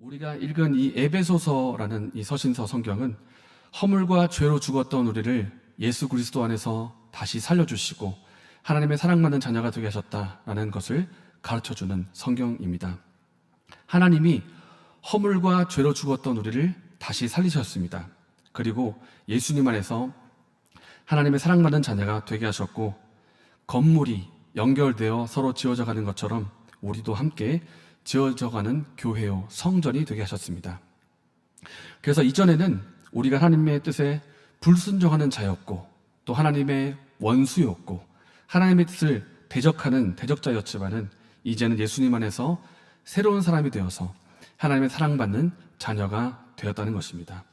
우리가 읽은 이 에베소서라는 이 서신서 성경은 허물과 죄로 죽었던 우리를 예수 그리스도 안에서 다시 살려주시고 하나님의 사랑받는 자녀가 되게 하셨다라는 것을 가르쳐주는 성경입니다. 하나님이 허물과 죄로 죽었던 우리를 다시 살리셨습니다. 그리고 예수님 안에서 하나님의 사랑받는 자녀가 되게 하셨고, 건물이 연결되어 서로 지어져 가는 것처럼 우리도 함께 지어져 가는 교회요 성전이 되게 하셨습니다. 그래서 이전에는 우리가 하나님의 뜻에 불순종하는 자였고, 또 하나님의 원수였고, 하나님의 뜻을 대적하는 대적자였지만은 이제는 예수님 안에서 새로운 사람이 되어서 하나님의 사랑받는 자녀가 되었다는 것입니다.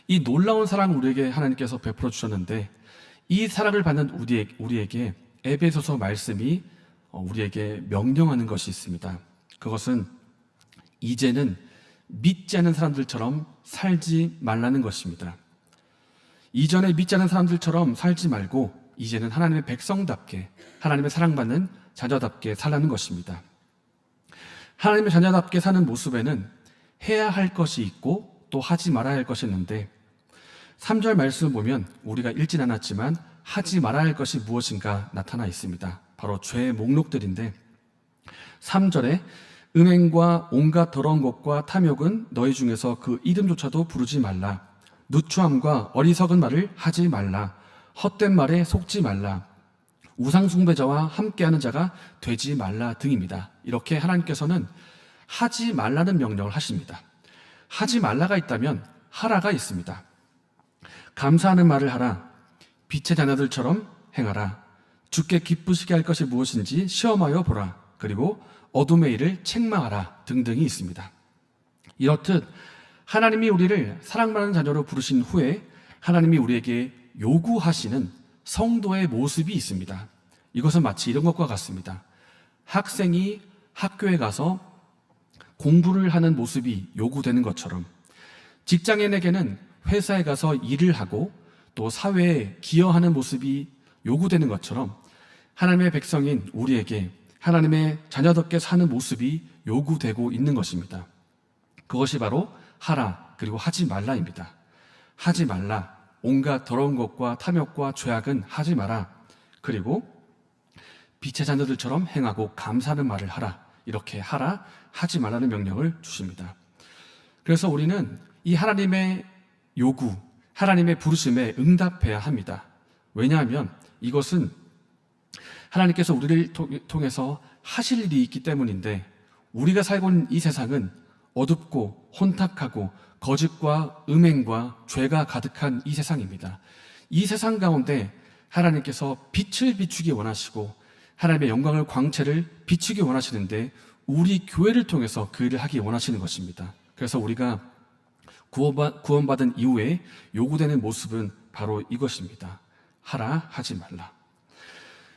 이 놀라운 사랑 우리에게 하나님께서 베풀어 주셨는데, 이 사랑을 받는 우리에게 에베소서 말씀이 우리에게 명령하는 것이 있습니다. 그것은 이제는 믿지 않는 사람들처럼 살지 말라는 것입니다. 이전에 믿지 않는 사람들처럼 살지 말고 이제는 하나님의 백성답게, 하나님의 사랑받는 자녀답게 살라는 것입니다. 하나님의 자녀답게 사는 모습에는 해야 할 것이 있고 또 하지 말아야 할 것이 있는데, 3절 말씀을 보면 우리가 읽진 않았지만 하지 말아야 할 것이 무엇인가 나타나 있습니다. 바로 죄의 목록들인데, 3절에 음행과 온갖 더러운 것과 탐욕은 너희 중에서 그 이름조차도 부르지 말라. 누추함과 어리석은 말을 하지 말라. 헛된 말에 속지 말라. 우상숭배자와 함께하는 자가 되지 말라 등입니다. 이렇게 하나님께서는 하지 말라는 명령을 하십니다. 하지 말라가 있다면 하라가 있습니다. 감사하는 말을 하라. 빛의 자녀들처럼 행하라. 주께 기쁘시게 할 것이 무엇인지 시험하여 보라. 그리고 어둠의 일을 책망하라 등등이 있습니다. 이렇듯 하나님이 우리를 사랑받는 자녀로 부르신 후에 하나님이 우리에게 요구하시는 성도의 모습이 있습니다. 이것은 마치 이런 것과 같습니다. 학생이 학교에 가서 공부를 하는 모습이 요구되는 것처럼, 직장인에게는 회사에 가서 일을 하고 또 사회에 기여하는 모습이 요구되는 것처럼, 하나님의 백성인 우리에게 하나님의 자녀답게 사는 모습이 요구되고 있는 것입니다. 그것이 바로 하라, 그리고 하지 말라입니다. 하지 말라. 온갖 더러운 것과 탐욕과 죄악은 하지 마라. 그리고 빛의 자녀들처럼 행하고 감사하는 말을 하라. 이렇게 하라, 하지 말라는 명령을 주십니다. 그래서 우리는 이 하나님의 요구, 하나님의 부르심에 응답해야 합니다. 왜냐하면 이것은 하나님께서 우리를 통해서 하실 일이 있기 때문인데, 우리가 살고 있는 이 세상은 어둡고 혼탁하고 거짓과 음행과 죄가 가득한 이 세상입니다. 이 세상 가운데 하나님께서 빛을 비추기 원하시고 하나님의 영광을, 광채를 비추기 원하시는데, 우리 교회를 통해서 그 일을 하기 원하시는 것입니다. 그래서 우리가 구원받은 이후에 요구되는 모습은 바로 이것입니다. 하라, 하지 말라.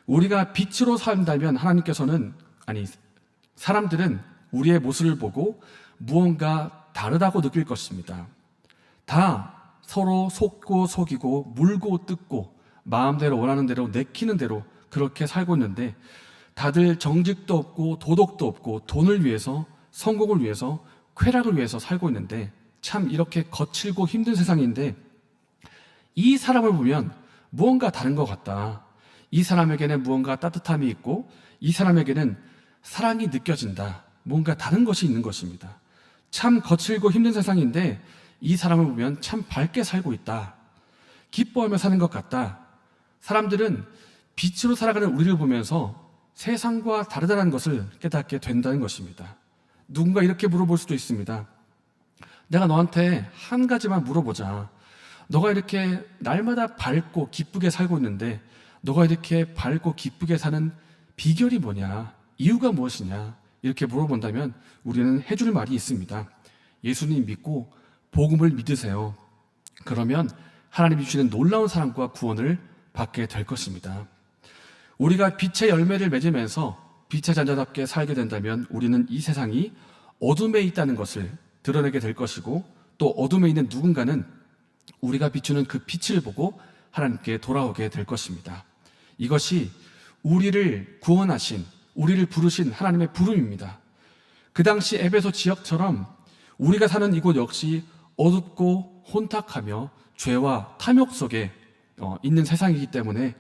우리가 빛으로 산다면 사람들은 우리의 모습을 보고 무언가 다르다고 느낄 것입니다. 다 서로 속고 속이고 물고 뜯고 마음대로 원하는 대로 내키는 대로 그렇게 살고 있는데, 다들 정직도 없고 도덕도 없고 돈을 위해서, 성공을 위해서, 쾌락을 위해서 살고 있는데, 참 이렇게 거칠고 힘든 세상인데 이 사람을 보면 무언가 다른 것 같다. 이 사람에게는 무언가 따뜻함이 있고 이 사람에게는 사랑이 느껴진다. 뭔가 다른 것이 있는 것입니다. 참 거칠고 힘든 세상인데 이 사람을 보면 참 밝게 살고 있다. 기뻐하며 사는 것 같다. 사람들은 빛으로 살아가는 우리를 보면서 세상과 다르다는 것을 깨닫게 된다는 것입니다. 누군가 이렇게 물어볼 수도 있습니다. 내가 너한테 한 가지만 물어보자. 너가 이렇게 날마다 밝고 기쁘게 살고 있는데 너가 이렇게 밝고 기쁘게 사는 비결이 뭐냐? 이유가 무엇이냐? 이렇게 물어본다면 우리는 해줄 말이 있습니다. 예수님 믿고 복음을 믿으세요. 그러면 하나님이 주시는 놀라운 사랑과 구원을 받게 될 것입니다. 우리가 빛의 열매를 맺으면서 빛의 자녀답게 살게 된다면 우리는 이 세상이 어둠에 있다는 것을 드러내게 될 것이고, 또 어둠에 있는 누군가는 우리가 비추는 그 빛을 보고 하나님께 돌아오게 될 것입니다. 이것이 우리를 구원하신, 우리를 부르신 하나님의 부름입니다. 그 당시 에베소 지역처럼 우리가 사는 이곳 역시 어둡고 혼탁하며 죄와 탐욕 속에 있는 세상이기 때문에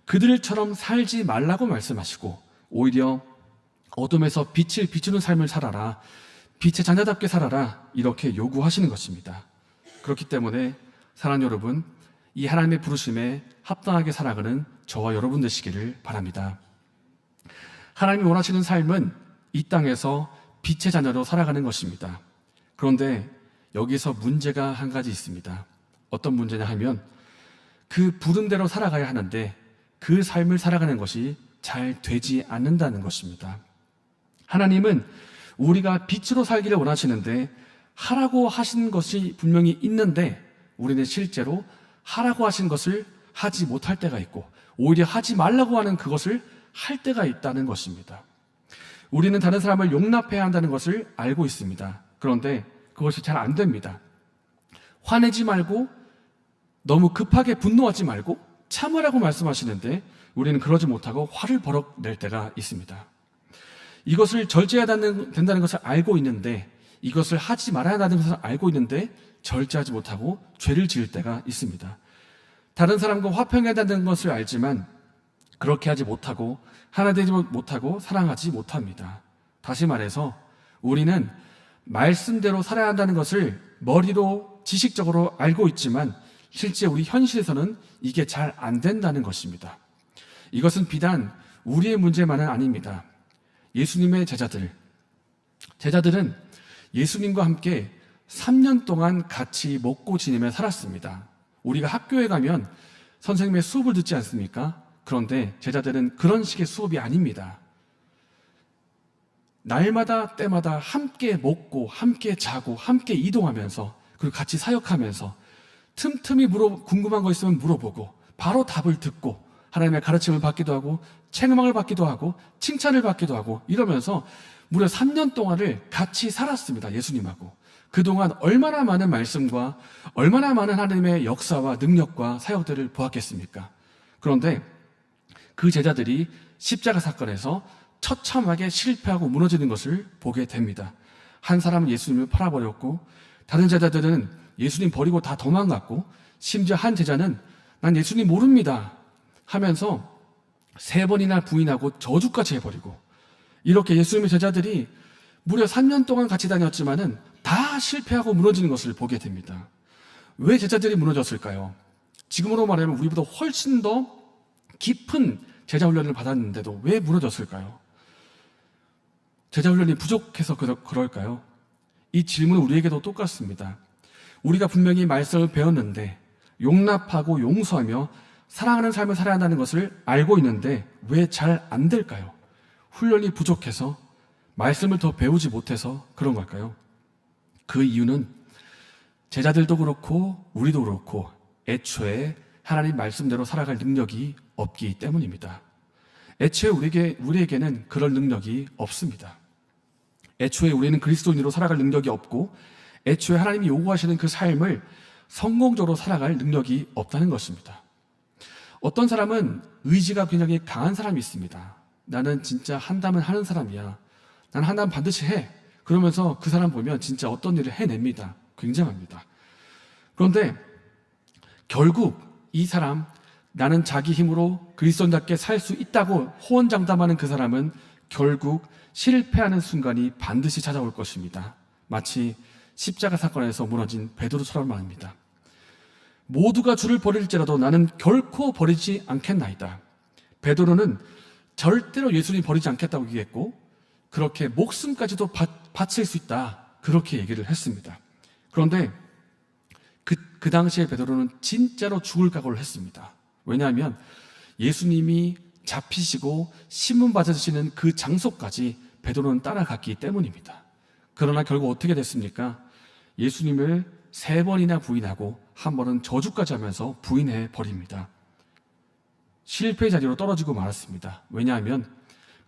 그들처럼 살지 말라고 말씀하시고 오히려 어둠에서 빛을 비추는 삶을 살아라, 빛의 자녀답게 살아라, 이렇게 요구하시는 것입니다. 그렇기 때문에 사랑하는 여러분, 이 하나님의 부르심에 합당하게 살아가는 저와 여러분 되시기를 바랍니다. 하나님이 원하시는 삶은 이 땅에서 빛의 자녀로 살아가는 것입니다. 그런데 여기서 문제가 한 가지 있습니다. 어떤 문제냐 하면 그 부름대로 살아가야 하는데 그 삶을 살아가는 것이 잘 되지 않는다는 것입니다. 하나님은 우리가 빛으로 살기를 원하시는데 하라고 하신 것이 분명히 있는데 우리는 실제로 하라고 하신 것을 하지 못할 때가 있고 오히려 하지 말라고 하는 그것을 할 때가 있다는 것입니다. 우리는 다른 사람을 용납해야 한다는 것을 알고 있습니다. 그런데 그것이 잘 안 됩니다. 화내지 말고 너무 급하게 분노하지 말고 참으라고 말씀하시는데 우리는 그러지 못하고 화를 버럭낼 때가 있습니다. 이것을 절제해야 된다는 것을 알고 있는데 이것을 하지 말아야 한다는 것을 알고 있는데 절제하지 못하고 죄를 지을 때가 있습니다. 다른 사람과 화평해야 한다는 것을 알지만 그렇게 하지 못하고 하나 되지 못하고 사랑하지 못합니다. 다시 말해서 우리는 말씀대로 살아야 한다는 것을 머리로 지식적으로 알고 있지만 실제 우리 현실에서는 이게 잘 안 된다는 것입니다. 이것은 비단 우리의 문제만은 아닙니다. 예수님의 제자들은 예수님과 함께 3년 동안 같이 먹고 지내며 살았습니다. 우리가 학교에 가면 선생님의 수업을 듣지 않습니까? 그런데 제자들은 그런 식의 수업이 아닙니다. 날마다 때마다 함께 먹고 함께 자고 함께 이동하면서 그리고 같이 사역하면서 틈틈이 궁금한 거 있으면 물어보고 바로 답을 듣고 하나님의 가르침을 받기도 하고 책망을 받기도 하고 칭찬을 받기도 하고 이러면서 무려 3년 동안을 같이 살았습니다. 예수님하고. 그동안 얼마나 많은 말씀과 얼마나 많은 하나님의 역사와 능력과 사역들을 보았겠습니까? 그런데 그 제자들이 십자가 사건에서 처참하게 실패하고 무너지는 것을 보게 됩니다. 한 사람은 예수님을 팔아버렸고 다른 제자들은 예수님 버리고 다 도망갔고 심지어 한 제자는 난 예수님 모릅니다 하면서 3번이나 부인하고 저주까지 해버리고 이렇게 예수님의 제자들이 무려 3년 동안 같이 다녔지만은 다 실패하고 무너지는 것을 보게 됩니다. 왜 제자들이 무너졌을까요? 지금으로 말하면 우리보다 훨씬 더 깊은 제자 훈련을 받았는데도 왜 무너졌을까요? 제자 훈련이 부족해서 그럴까요? 이 질문은 우리에게도 똑같습니다. 우리가 분명히 말씀을 배웠는데 용납하고 용서하며 사랑하는 삶을 살아야 한다는 것을 알고 있는데 왜 잘 안 될까요? 훈련이 부족해서 말씀을 더 배우지 못해서 그런 걸까요? 그 이유는 제자들도 그렇고 우리도 그렇고 애초에 하나님 말씀대로 살아갈 능력이 없기 때문입니다. 애초에 우리에게는 그럴 능력이 없습니다. 애초에 우리는 그리스도인으로 살아갈 능력이 없고 애초에 하나님이 요구하시는 그 삶을 성공적으로 살아갈 능력이 없다는 것입니다. 어떤 사람은 의지가 굉장히 강한 사람이 있습니다. 나는 진짜 한다면 하는 사람이야. 나는 한다면 반드시 해. 그러면서 그 사람 보면 진짜 어떤 일을 해냅니다. 굉장합니다. 그런데 결국 이 사람, 나는 자기 힘으로 그리스도인답게 살 수 있다고 호언장담하는 그 사람은 결국 실패하는 순간이 반드시 찾아올 것입니다. 마치 십자가 사건에서 무너진 베드로처럼 말입니다. 모두가 주를 버릴지라도 나는 결코 버리지 않겠나이다. 베드로는 절대로 예수님 버리지 않겠다고 얘기했고 그렇게 목숨까지도 바칠 수 있다. 그렇게 얘기를 했습니다. 그런데 그 당시에 베드로는 진짜로 죽을 각오를 했습니다. 왜냐하면 예수님이 잡히시고 신문 받으시는 그 장소까지 베드로는 따라갔기 때문입니다. 그러나 결국 어떻게 됐습니까? 예수님을 3번이나 부인하고 한 번은 저주까지 하면서 부인해 버립니다. 실패의 자리로 떨어지고 말았습니다. 왜냐하면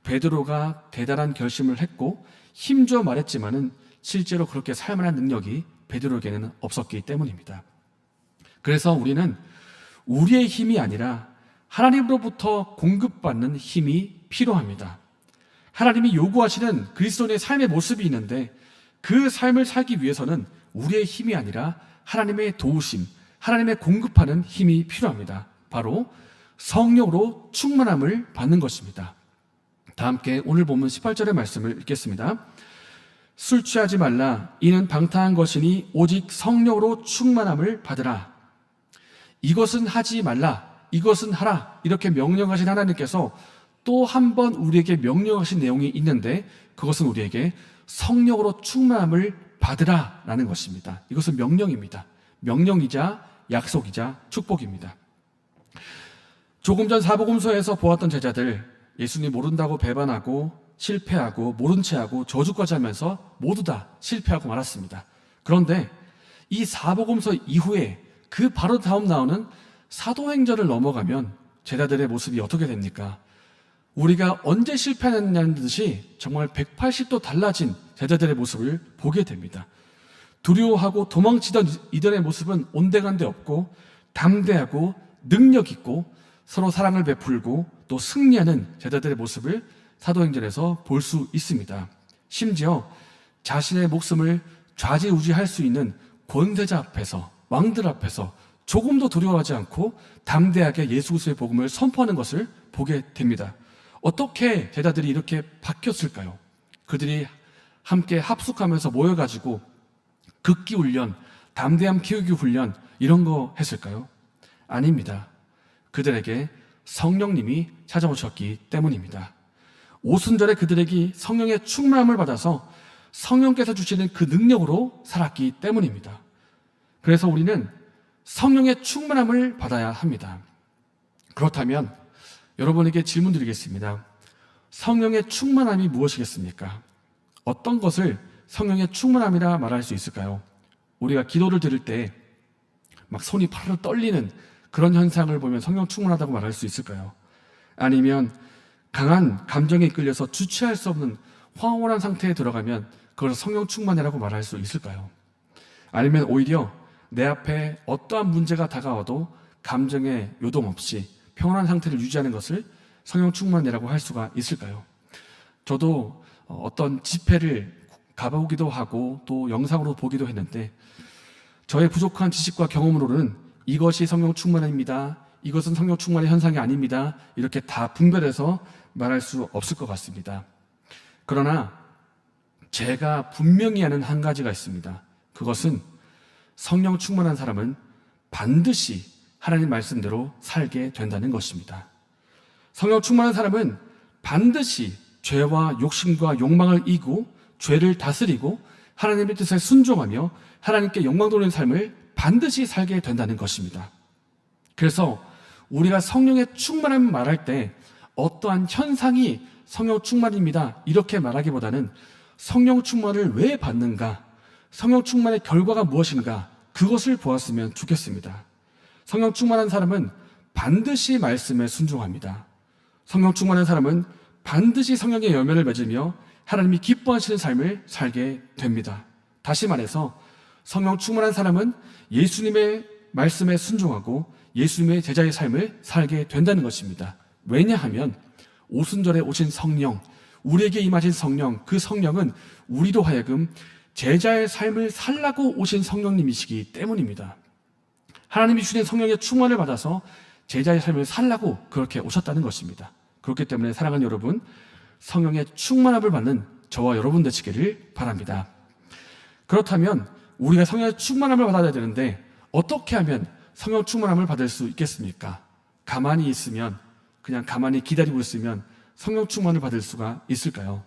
베드로가 대단한 결심을 했고 힘주어 말했지만은 실제로 그렇게 살만한 능력이 베드로에게는 없었기 때문입니다. 그래서 우리는 우리의 힘이 아니라 하나님으로부터 공급받는 힘이 필요합니다. 하나님이 요구하시는 그리스도인의 삶의 모습이 있는데 그 삶을 살기 위해서는 우리의 힘이 아니라 하나님의 도우심, 하나님의 공급하는 힘이 필요합니다. 바로 성령으로 충만함을 받는 것입니다. 다 함께 오늘 본문 18절의 말씀을 읽겠습니다. 술 취하지 말라. 이는 방탕한 것이니 오직 성령으로 충만함을 받으라. 이것은 하지 말라. 이것은 하라. 이렇게 명령하신 하나님께서 또 한 번 우리에게 명령하신 내용이 있는데 그것은 우리에게 성령으로 충만함을 받으라 라는 것입니다. 이것은 명령입니다. 명령이자 약속이자 축복입니다. 조금 전 사복음서에서 보았던 제자들, 예수님 모른다고 배반하고 실패하고 모른 채하고 저주까지 하면서 모두 다 실패하고 말았습니다. 그런데 이 사복음서 이후에 그 바로 다음 나오는 사도행전을 넘어가면 제자들의 모습이 어떻게 됩니까? 우리가 언제 실패했냐는 듯이 정말 180도 달라진 제자들의 모습을 보게 됩니다. 두려워하고 도망치던 이들의 모습은 온데간데 없고 담대하고 능력 있고 서로 사랑을 베풀고 또 승리하는 제자들의 모습을 사도행전에서 볼 수 있습니다. 심지어 자신의 목숨을 좌지우지할 수 있는 권세자 앞에서, 왕들 앞에서 조금도 두려워하지 않고 담대하게 예수 그리스도의 복음을 선포하는 것을 보게 됩니다. 어떻게 제자들이 이렇게 바뀌었을까요? 그들이 함께 합숙하면서 모여가지고 극기 훈련, 담대함 키우기 훈련 이런 거 했을까요? 아닙니다. 그들에게 성령님이 찾아오셨기 때문입니다. 오순절에 그들에게 성령의 충만함을 받아서 성령께서 주시는 그 능력으로 살았기 때문입니다. 그래서 우리는 성령의 충만함을 받아야 합니다. 그렇다면 여러분에게 질문 드리겠습니다. 성령의 충만함이 무엇이겠습니까? 어떤 것을 성령의 충만함이라 말할 수 있을까요? 우리가 기도를 드릴 때 막 손이 파르르 떨리는 그런 현상을 보면 성령 충만하다고 말할 수 있을까요? 아니면 강한 감정에 이끌려서 주체할 수 없는 황홀한 상태에 들어가면 그걸 성령 충만이라고 말할 수 있을까요? 아니면 오히려 내 앞에 어떠한 문제가 다가와도 감정에 요동 없이 평온한 상태를 유지하는 것을 성령 충만이라고 할 수가 있을까요? 저도 어떤 집회를 가보기도 하고 또 영상으로 보기도 했는데 저의 부족한 지식과 경험으로는 이것이 성령 충만입니다. 이것은 성령 충만의 현상이 아닙니다. 이렇게 다 분별해서 말할 수 없을 것 같습니다. 그러나 제가 분명히 아는 한 가지가 있습니다. 그것은 성령 충만한 사람은 반드시 하나님 말씀대로 살게 된다는 것입니다. 성령 충만한 사람은 반드시 죄와 욕심과 욕망을 이기고 죄를 다스리고 하나님의 뜻에 순종하며 하나님께 영광 돌리는 삶을 반드시 살게 된다는 것입니다. 그래서 우리가 성령의 충만함을 말할 때 어떠한 현상이 성령 충만입니다 이렇게 말하기보다는 성령 충만을 왜 받는가, 성령 충만의 결과가 무엇인가 그것을 보았으면 좋겠습니다. 성령 충만한 사람은 반드시 말씀에 순종합니다. 성령 충만한 사람은 반드시 성령의 열매를 맺으며 하나님이 기뻐하시는 삶을 살게 됩니다. 다시 말해서 성령 충만한 사람은 예수님의 말씀에 순종하고 예수님의 제자의 삶을 살게 된다는 것입니다. 왜냐하면 오순절에 오신 성령, 우리에게 임하신 성령, 그 성령은 우리로 하여금 제자의 삶을 살라고 오신 성령님이시기 때문입니다. 하나님이 주신 성령의 충만을 받아서 제자의 삶을 살라고 그렇게 오셨다는 것입니다. 그렇기 때문에 사랑하는 여러분, 성령의 충만함을 받는 저와 여러분 되시기를 바랍니다. 그렇다면 우리가 성령의 충만함을 받아야 되는데 어떻게 하면 성령 충만함을 받을 수 있겠습니까? 가만히 있으면, 그냥 가만히 기다리고 있으면 성령 충만을 받을 수가 있을까요?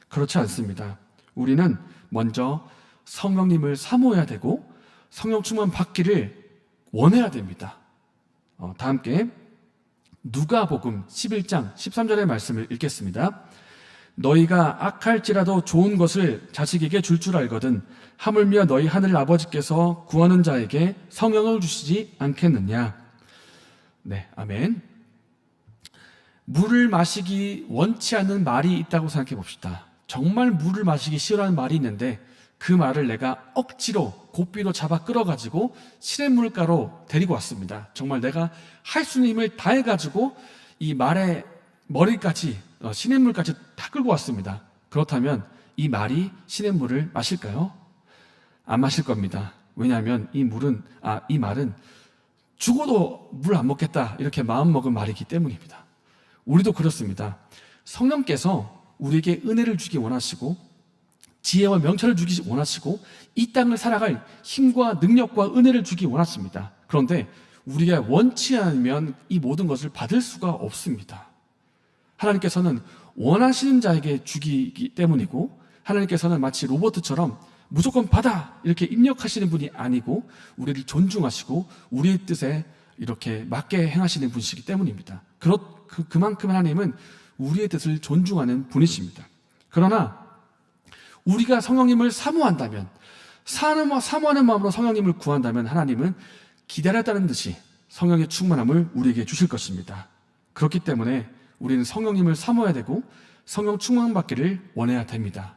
그렇지 않습니다. 우리는 먼저 성령님을 사모해야 되고 성령 충만 받기를 원해야 됩니다. 다 함께 누가복음 11장 13절의 말씀을 읽겠습니다. 너희가 악할지라도 좋은 것을 자식에게 줄 알거든 하물며 너희 하늘 아버지께서 구하는 자에게 성령을 주시지 않겠느냐. 네, 아멘. 물을 마시기 원치 않는 말이 있다고 생각해 봅시다. 정말 물을 마시기 싫어하는 말이 있는데 그 말을 내가 억지로 고삐로 잡아 끌어가지고 시냇물가로 데리고 왔습니다. 정말 내가 할 수 있는 힘을 다해가지고 이 말의 머리까지 시냇물까지 다 끌고 왔습니다. 그렇다면 이 말이 시냇물을 마실까요? 안 마실 겁니다. 왜냐하면 이 말은 죽어도 물 안 먹겠다 이렇게 마음먹은 말이기 때문입니다. 우리도 그렇습니다. 성령께서 우리에게 은혜를 주기 원하시고 지혜와 명철을 주기 원하시고 이 땅을 살아갈 힘과 능력과 은혜를 주기 원하십니다. 그런데 우리가 원치 않으면 이 모든 것을 받을 수가 없습니다. 하나님께서는 원하시는 자에게 주기이기 때문이고, 하나님께서는 마치 로봇처럼 무조건 받아 이렇게 입력하시는 분이 아니고 우리를 존중하시고 우리의 뜻에 이렇게 맞게 행하시는 분이시기 때문입니다. 그만큼 하나님은 우리의 뜻을 존중하는 분이십니다. 그러나 우리가 성령님을 사모한다면, 사모하는 마음으로 성령님을 구한다면 하나님은 기다렸다는 듯이 성령의 충만함을 우리에게 주실 것입니다. 그렇기 때문에 우리는 성령님을 사모해야 되고 성령 충만받기를 원해야 됩니다.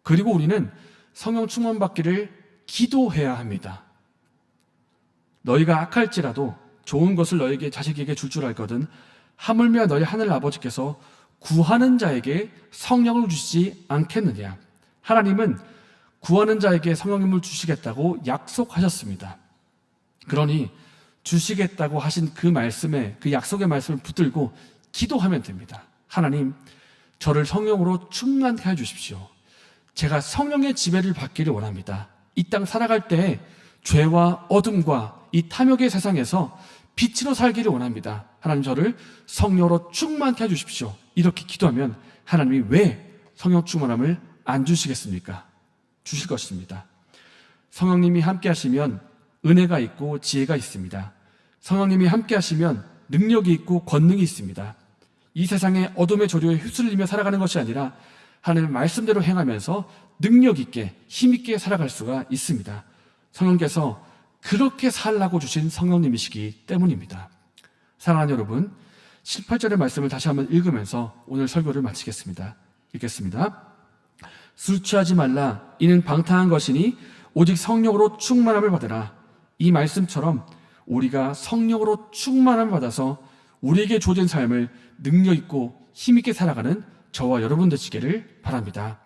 그리고 우리는 성령 충만받기를 기도해야 합니다. 너희가 악할지라도 좋은 것을 너희에게 자식에게 줄 알거든 하물며 너희 하늘 아버지께서 구하는 자에게 성령을 주시지 않겠느냐. 하나님은 구하는 자에게 성령님을 주시겠다고 약속하셨습니다. 그러니 주시겠다고 하신 그 말씀에, 그 약속의 말씀을 붙들고 기도하면 됩니다. 하나님, 저를 성령으로 충만케 해주십시오. 제가 성령의 지배를 받기를 원합니다. 이 땅 살아갈 때 죄와 어둠과 이 탐욕의 세상에서 빛으로 살기를 원합니다. 하나님, 저를 성령으로 충만케 해주십시오. 이렇게 기도하면 하나님이 왜 성령 충만함을 안 주시겠습니까? 주실 것입니다. 성령님이 함께 하시면 은혜가 있고 지혜가 있습니다. 성령님이 함께 하시면 능력이 있고 권능이 있습니다. 이 세상의 어둠의 조류에 휩쓸리며 살아가는 것이 아니라 하나님의 말씀대로 행하면서 능력 있게 힘 있게 살아갈 수가 있습니다. 성령께서 그렇게 살라고 주신 성령님이시기 때문입니다. 사랑하는 여러분, 18절의 말씀을 다시 한번 읽으면서 오늘 설교를 마치겠습니다. 읽겠습니다. 술 취하지 말라. 이는 방탕한 것이니 오직 성령으로 충만함을 받으라. 이 말씀처럼 우리가 성령으로 충만함을 받아서 우리에게 주어진 삶을 능력 있고 힘 있게 살아가는 저와 여러분 되시기를 바랍니다.